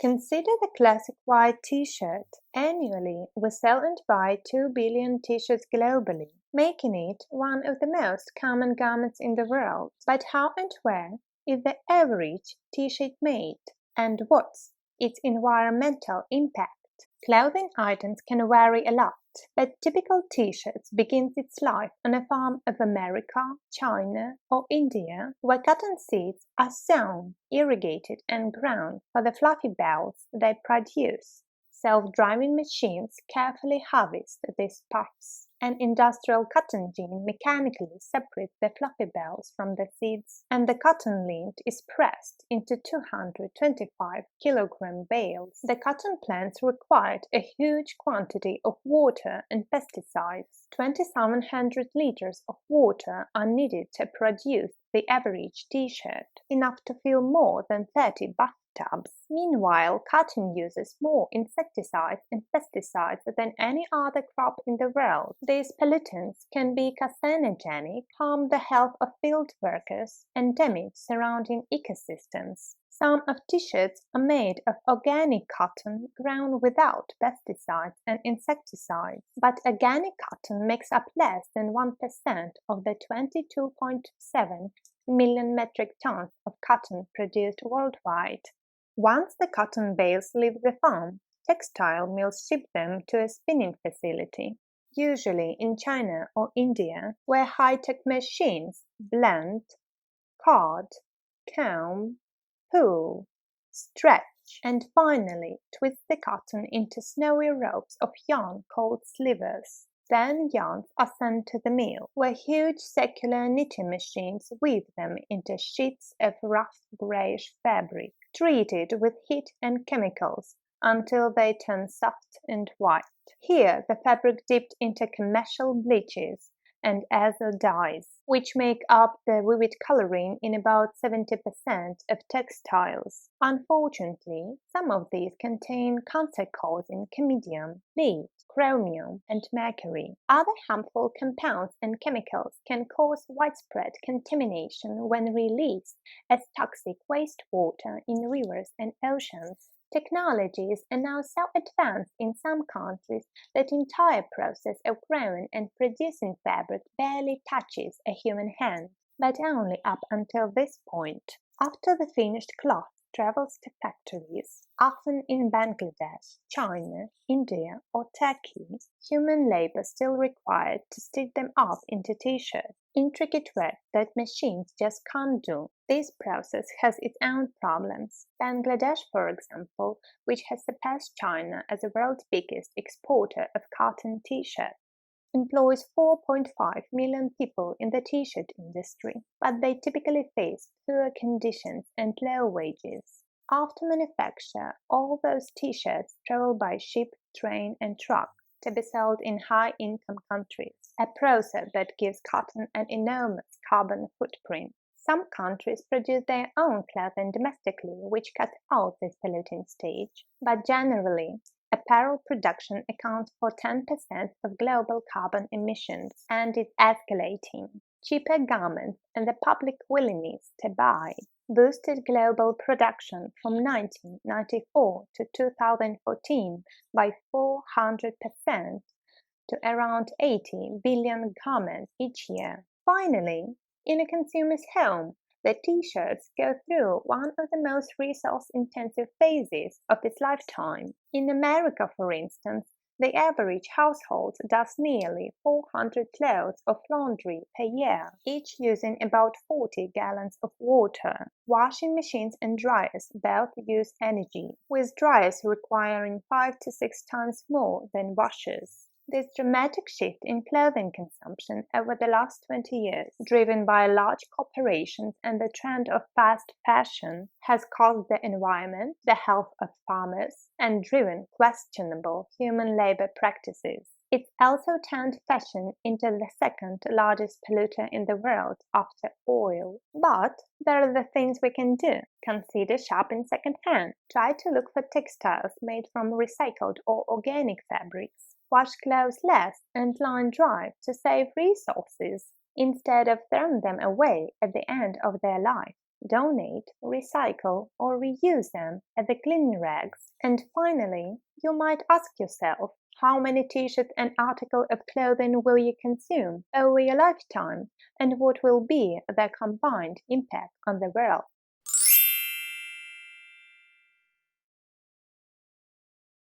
Consider the classic white t-shirt. Annually, we sell and buy 2 billion t-shirts globally, making it one of the most common garments in the world. But how and where is the average t-shirt made? And what's its environmental impact? Clothing items can vary a lot, but typical t-shirts begins its life on a farm of America, China, or India, where cotton seeds are sown, irrigated, and ground for the fluffy bells they produce. Self-driving machines carefully harvest these puffs. An industrial cotton gin mechanically separates the fluffy bells from the seeds, and the cotton lint is pressed into 225-kilogram bales. The cotton plants required a huge quantity of water and pesticides. 2,700 liters of water are needed to produce the average t-shirt, enough to fill more than 30 bathtubs. Meanwhile, cotton uses more insecticides and pesticides than any other crop in the world. These pollutants can be carcinogenic, harm the health of field workers, and damage surrounding ecosystems. Some of t-shirts are made of organic cotton grown without pesticides and insecticides, but organic cotton makes up less than 1% of the 22.7 million metric tons of cotton produced worldwide. Once the cotton bales leave the farm, textile mills ship them to a spinning facility, usually in China or India, where high-tech machines blend, card, comb, pull, stretch, and finally twist the cotton into snowy ropes of yarn called slivers. Then yarns are sent to the mill, where huge circular knitting machines weave them into sheets of rough grayish fabric, treated with heat and chemicals until they turn soft and white. Here the fabric dipped into commercial bleaches and azo dyes, which make up the vivid coloring in about 70% of textiles. Unfortunately, some of these contain cancer-causing cadmium, lead, chromium, and mercury. Other harmful compounds and chemicals can cause widespread contamination when released as toxic wastewater in rivers and oceans. Technologies are now so advanced in some countries that the entire process of growing and producing fabric barely touches a human hand, but only up until this point. After the finished cloth travels to factories, often in Bangladesh, China, India, or Turkey, human labor is still required to stitch them up into t-shirts. Intricate work that machines just can't do. This process has its own problems. Bangladesh, for example, which has surpassed China as the world's biggest exporter of cotton t-shirts, employs 4.5 million people in the t-shirt industry, but they typically face poor conditions and low wages. After manufacture, all those t-shirts travel by ship, train, and truck to be sold in high-income countries, a process that gives cotton an enormous carbon footprint. Some countries produce their own clothing domestically, which cut out this polluting stage, but generally, apparel production accounts for 10% of global carbon emissions and is escalating. Cheaper garments and the public willingness to buy boosted global production from 1994 to 2014 by 400% to around 80 billion garments each year. Finally, in a consumer's home, the t-shirts go through one of the most resource-intensive phases of its lifetime. In America, for instance, the average household does nearly 400 loads of laundry per year, each using about 40 gallons of water. Washing machines and dryers both use energy, with dryers requiring 5 to 6 times more than washers. This dramatic shift in clothing consumption over the last 20 years, driven by large corporations and the trend of fast fashion, has caused the environment, the health of farmers, and driven questionable human labor practices. It's also turned fashion into the second largest polluter in the world after oil. But there are the things we can do. Consider shopping secondhand. Try to look for textiles made from recycled or organic fabrics. Wash clothes less and line dry to save resources instead of throwing them away at the end of their life. donate, recycle, or reuse them as the cleaning rags. And finally, you might ask yourself, how many t-shirts and articles of clothing will you consume over your lifetime, and what will be their combined impact on the world?